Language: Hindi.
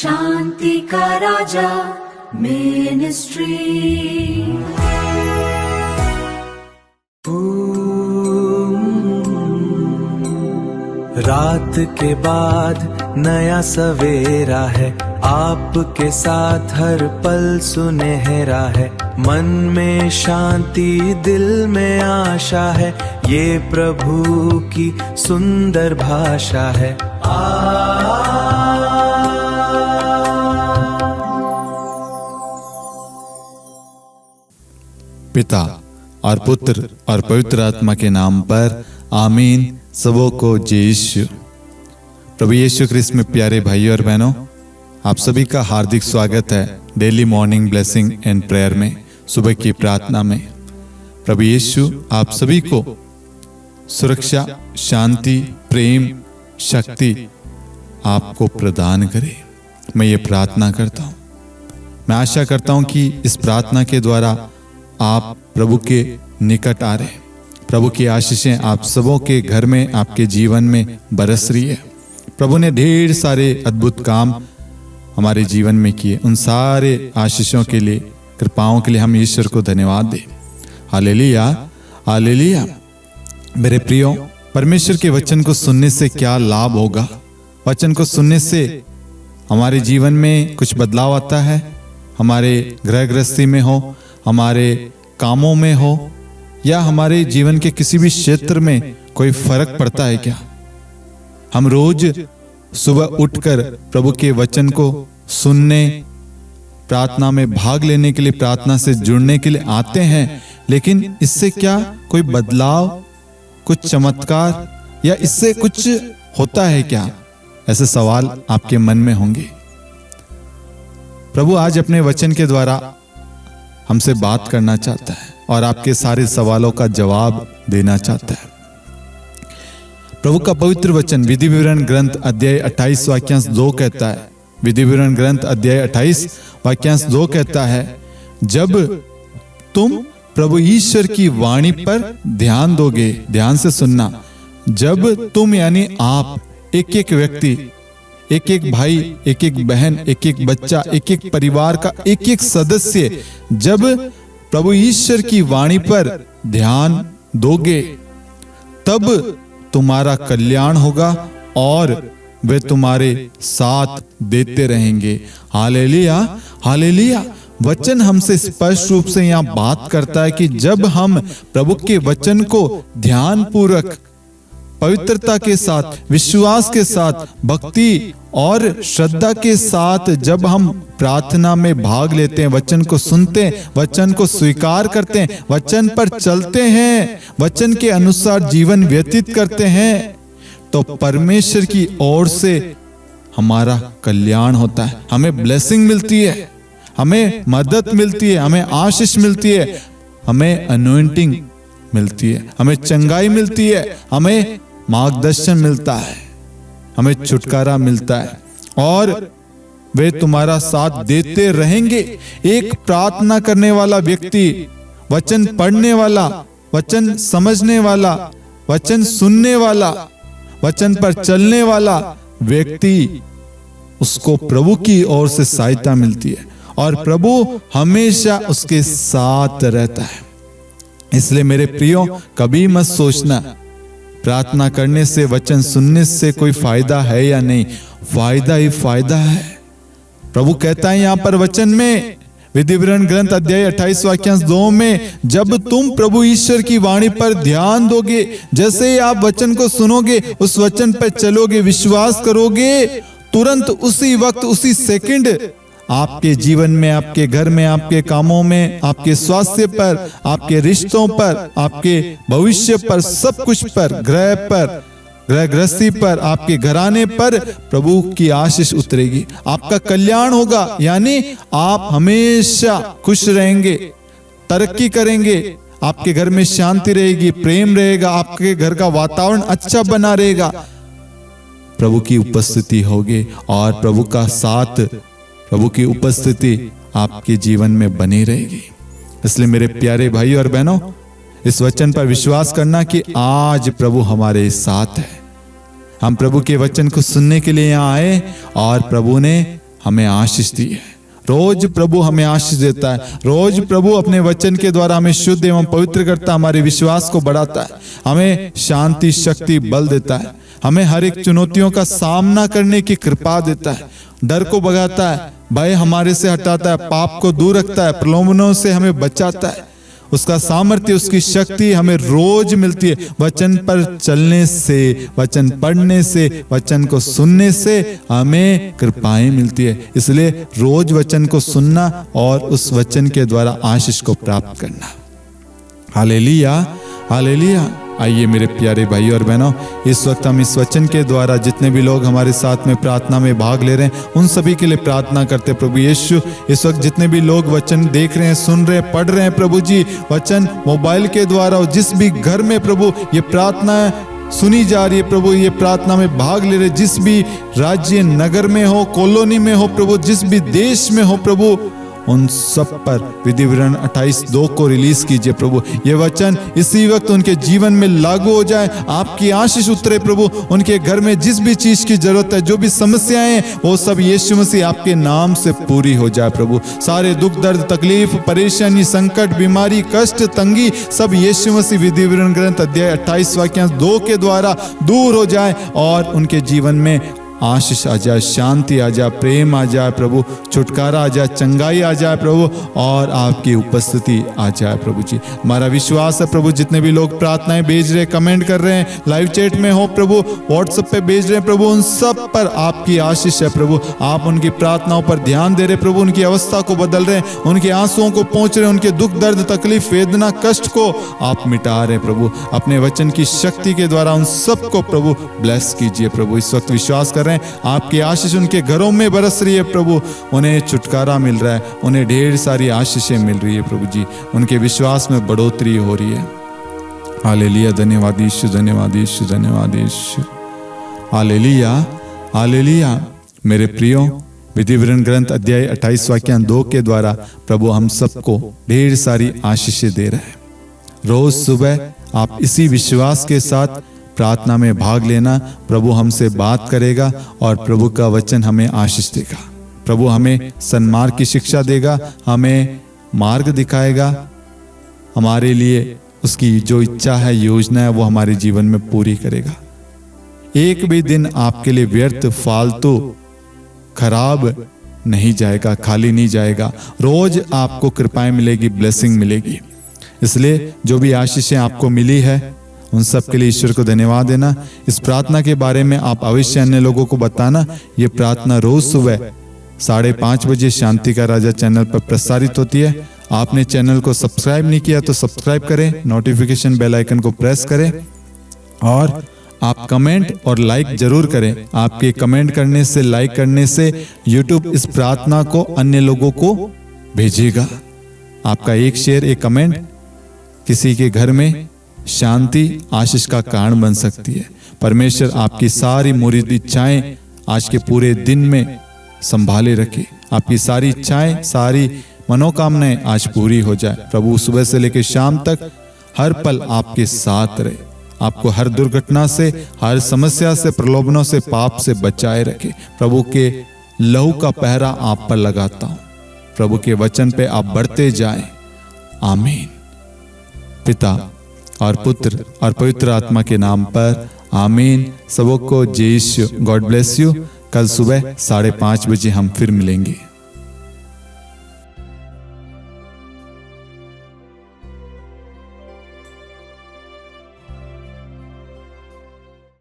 शांति का राजा मिनिस्ट्री। रात के बाद नया सवेरा है, आपके साथ हर पल सुनहरा है। मन में शांति, दिल में आशा है, ये प्रभु की सुंदर भाषा है। पिता और पुत्र और पवित्र आत्मा के नाम पर आमीन। सबों को जय यीशु। प्रभु यीशु क्रिस्त में प्यारे भाइयों और बहनों, आप सभी का हार्दिक स्वागत है daily morning blessing and prayer में, सुबह की प्रार्थना में। प्रभु यीशु आप सभी को सुरक्षा, शांति, प्रेम, शक्ति आपको प्रदान करे। मैं ये प्रार्थना करता हूँ। मैं आशा करता हूँ कि इस प्रार्थना के द्वारा आप प्रभु के निकट आ रहे हैं। प्रभु की आशीषें आप सबों के घर में, आपके जीवन में बरस रही है। प्रभु ने ढेर सारे अद्भुत काम हमारे जीवन में किए। उन सारे आशीषों के लिए, कृपाओं के लिए हम ईश्वर को धन्यवाद दें। Hallelujah, hallelujah. मेरे प्रियो, परमेश्वर के वचन को सुनने से क्या लाभ होगा? वचन को सुनने से हमारे जीवन में कुछ बदलाव आता है। हमारे गृह गृहस्थी में हो, हमारे कामों में हो, या हमारे जीवन के किसी भी क्षेत्र में कोई फर्क पड़ता है क्या? हम रोज सुबह उठकर प्रभु के वचन को सुनने, प्रार्थना में भाग लेने के लिए, प्रार्थना से जुड़ने के लिए आते हैं, लेकिन इससे क्या कोई बदलाव, कुछ चमत्कार या इससे कुछ होता है क्या? ऐसे सवाल आपके मन में होंगे। प्रभु आज अपने वचन के द्वारा हमसे बात करना चाहता है और आपके सारे सवालों का जवाब देना चाहता है। प्रभु का पवित्र वचन विधि विवरण ग्रंथ अध्याय 28 वाक्यांश 2 कहता है। विधि विवरण ग्रंथ अध्याय 28 वाक्यांश 2 कहता है, जब तुम प्रभु ईश्वर की वाणी पर ध्यान दोगे, ध्यान से सुनना, जब तुम यानी आप, एक एक व्यक्ति, एक एक भाई, एक एक बहन, एक एक बच्चा, एक एक परिवार का एक एक सदस्य जब प्रभु ईश्वर की वाणी पर ध्यान दोगे, तब तुम्हारा कल्याण होगा और वे तुम्हारे साथ देते रहेंगे। Hallelujah, hallelujah. वचन हमसे स्पष्ट रूप से यहाँ बात करता है कि जब हम प्रभु के वचन को ध्यान पूर्वक, पवित्रता के साथ, विश्वास के साथ, भक्ति और श्रद्धा के साथ जब हम प्रार्थना में भाग लेते हैं, वचन को सुनते हैं, वचन को स्वीकार करते हैं, वचन पर चलते हैं, वचन के अनुसार जीवन व्यतीत करते हैं, तो परमेश्वर की ओर से हमारा कल्याण होता है। हमें ब्लेसिंग मिलती है, हमें मदद मिलती है, हमें आशीष मिलती है, हमें अनॉइंटिंग मिलती है, हमें चंगाई मिलती है, हमें मार्गदर्शन मिलता है, हमें छुटकारा मिलता है और वे तुम्हारा साथ देते रहेंगे। एक प्रार्थना करने वाला व्यक्ति, वचन पढ़ने वाला, वचन समझने वाला, वचन सुनने वाला, वचन पर चलने वाला व्यक्ति, उसको प्रभु की ओर से सहायता मिलती है और प्रभु हमेशा उसके साथ रहता है। इसलिए मेरे प्रियो, कभी मत सोचना प्रार्थना करने से, वचन सुनने से कोई फायदा है या नहीं। फायदा ही फायदा है। प्रभु कहता है यहाँ पर वचन में, विधि विवरण ग्रंथ अध्याय 28 वाक्यांश 2 में, जब तुम प्रभु ईश्वर की वाणी पर ध्यान दोगे, जैसे ही आप वचन को सुनोगे, उस वचन पर चलोगे, विश्वास करोगे, तुरंत उसी वक्त, उसी सेकंड आपके जीवन में, आपके घर में, आपके कामों में, आपके स्वास्थ्य पर, आपके रिश्तों पर, आपके भविष्य पर, सब कुछ पर, ग्रह पर, गृह गृहस्थी पर, आपके घराने पर प्रभु की आशीष उतरेगी। आपका कल्याण होगा, यानी आप हमेशा खुश रहेंगे, तरक्की करेंगे, आपके घर में शांति रहेगी, प्रेम रहेगा, आपके घर का वातावरण अच्छा बना रहेगा। प्रभु की उपस्थिति होगी और प्रभु का साथ, प्रभु की उपस्थिति आपके जीवन में बनी रहेगी। इसलिए मेरे प्यारे भाई और बहनों, इस वचन पर विश्वास करना कि आज प्रभु हमारे साथ है। हम प्रभु के वचन को सुनने के लिए यहाँ आए और प्रभु ने हमें आशीष दी है। रोज प्रभु हमें आशीष देता है। रोज प्रभु अपने वचन के द्वारा हमें शुद्ध एवं पवित्र करता है, हमारे विश्वास को बढ़ाता है, हमें शांति, शक्ति, बल देता है, हमें हर एक चुनौतियों का सामना करने की कृपा देता है, डर को भगाता है, भय हमारे से हटाता है, पाप को दूर रखता है, प्रलोभनों से हमें बचाता है। उसका सामर्थ्य, उसकी शक्ति हमें रोज मिलती है। वचन पर चलने से, वचन पढ़ने से, वचन को सुनने से हमें कृपाएं मिलती है। इसलिए रोज वचन को सुनना और उस वचन के द्वारा आशीष को प्राप्त करना। Hallelujah, hallelujah. आइए मेरे प्यारे भाई और बहनों, इस वक्त हम इस वचन के द्वारा जितने भी लोग हमारे साथ में प्रार्थना में भाग ले रहे हैं, उन सभी के लिए प्रार्थना करते हैं। प्रभु यीशु, इस वक्त जितने भी लोग वचन देख रहे हैं, सुन रहे हैं, पढ़ रहे हैं, प्रभु जी वचन मोबाइल के द्वारा, और जिस भी घर में प्रभु ये प्रार्थना सुनी जा रही है, प्रभु ये प्रार्थना में भाग ले रहे, जिस भी राज्य, नगर में हो, कॉलोनी में हो, प्रभु जिस भी देश में हो, प्रभु उन सब पर विधि विवरण 28:2 को रिलीज कीजिए प्रभु। ये वचन इसी वक्त उनके जीवन में लागू हो जाए, आपकी आशीष उतरे प्रभु। उनके घर में जिस भी चीज की जरूरत है, जो भी समस्याएं हैं, वो सब यीशु मसीह आपके नाम से पूरी हो जाए प्रभु। सारे दुख, दर्द, तकलीफ, परेशानी, संकट, बीमारी, कष्ट, तंगी सब यीशु मसीह विधि विवरण ग्रंथ अध्याय 28 वाक्यांश 2 के द्वारा दूर हो जाए और उनके जीवन में आशीष आ जाए, शांति आ जाए, प्रेम आ जाए प्रभु, छुटकारा आ जाए, चंगाई आ जाए प्रभु, और आपकी उपस्थिति आ जाए प्रभु जी। हमारा विश्वास है प्रभु, जितने भी लोग प्रार्थनाएं भेज रहे, कमेंट कर रहे हैं, लाइव चैट में हो प्रभु, व्हाट्सएप पे भेज रहे हैं प्रभु, उन सब पर आपकी आशीष है प्रभु। आप उनकी प्रार्थनाओं पर ध्यान दे रहे प्रभु, उनकी अवस्था को बदल रहे हैं, उनके आंसुओं को पहुंच रहे, उनके दुख, दर्द, तकलीफ, वेदना, कष्ट को आप मिटा रहे प्रभु। अपने वचन की शक्ति के द्वारा उन सबको प्रभु ब्लेस कीजिए प्रभु। इस वक्त विश्वास कर आपकी आशीष उनके घरों में बरस रही है प्रभु, उन्हें छुटकारा मिल रहा है, उन्हें ढेर सारी आशीषें मिल रही है प्रभु जी, उनके विश्वास में बढ़ोतरी हो रही है। हालेलुया, धन्यवाद यीशु, धन्यवाद यीशु, धन्यवाद यीशु। Hallelujah, hallelujah. मेरे प्रियो, विधि विवरण ग्रंथ अध्याय 28 वाक्यांश 2 के द्वारा प्रभु हम सबको ढेर सारी आशीषें दे रहे हैं। रोज सुबह आप इसी विश्वास के साथ प्रार्थना में भाग लेना, प्रभु हमसे बात करेगा और प्रभु का वचन हमें आशीष देगा। प्रभु हमें सन्मार्ग की शिक्षा देगा, हमें मार्ग दिखाएगा, हमारे लिए उसकी जो इच्छा है, योजना है, वो हमारे जीवन में पूरी करेगा। एक भी दिन आपके लिए व्यर्थ, फालतू, खराब नहीं जाएगा, खाली नहीं जाएगा। रोज आपको कृपाएं मिलेगी, ब्लेसिंग मिलेगी। इसलिए जो भी आशीषें आपको मिली है, उन सब के लिए ईश्वर को धन्यवाद देना। इस प्रार्थना के बारे में आप अवश्य अन्य लोगों को बताना। ये प्रार्थना रोज सुबह 5:30 बजे शांति का राजा चैनल पर प्रसारित होती है। आपने चैनल को सब्सक्राइब नहीं किया तो सब्सक्राइब करें, नोटिफिकेशन बेल आइकन को प्रेस करें और आप कमेंट और लाइक जरूर करें। आपके कमेंट करने से, लाइक करने से यूट्यूब इस प्रार्थना को अन्य लोगों को भेजेगा। आपका एक शेयर, एक कमेंट किसी के घर में शांति, आशीष का कारण बन सकती है। परमेश्वर आपकी सारी मुरीद इच्छाएं आज के पूरे दिन में संभाले रखे। आपकी सारी इच्छाएं, सारी मनोकामनाएं आज पूरी हो जाए। प्रभु सुबह से लेकर शाम तक हर पल आपके साथ रहे, आपको हर दुर्घटना से, हर समस्या से, प्रलोभनों से, पाप से बचाए रखे। प्रभु के लहू का पहरा आप पर लगाता हूं। प्रभु के वचन पे आप बढ़ते जाएं। आमीन। पिता और पुत्र और पवित्र आत्मा के नाम पर आमीन। सबको जय यीशु। God bless you. कल सुबह 5:30 बजे हम फिर मिलेंगे।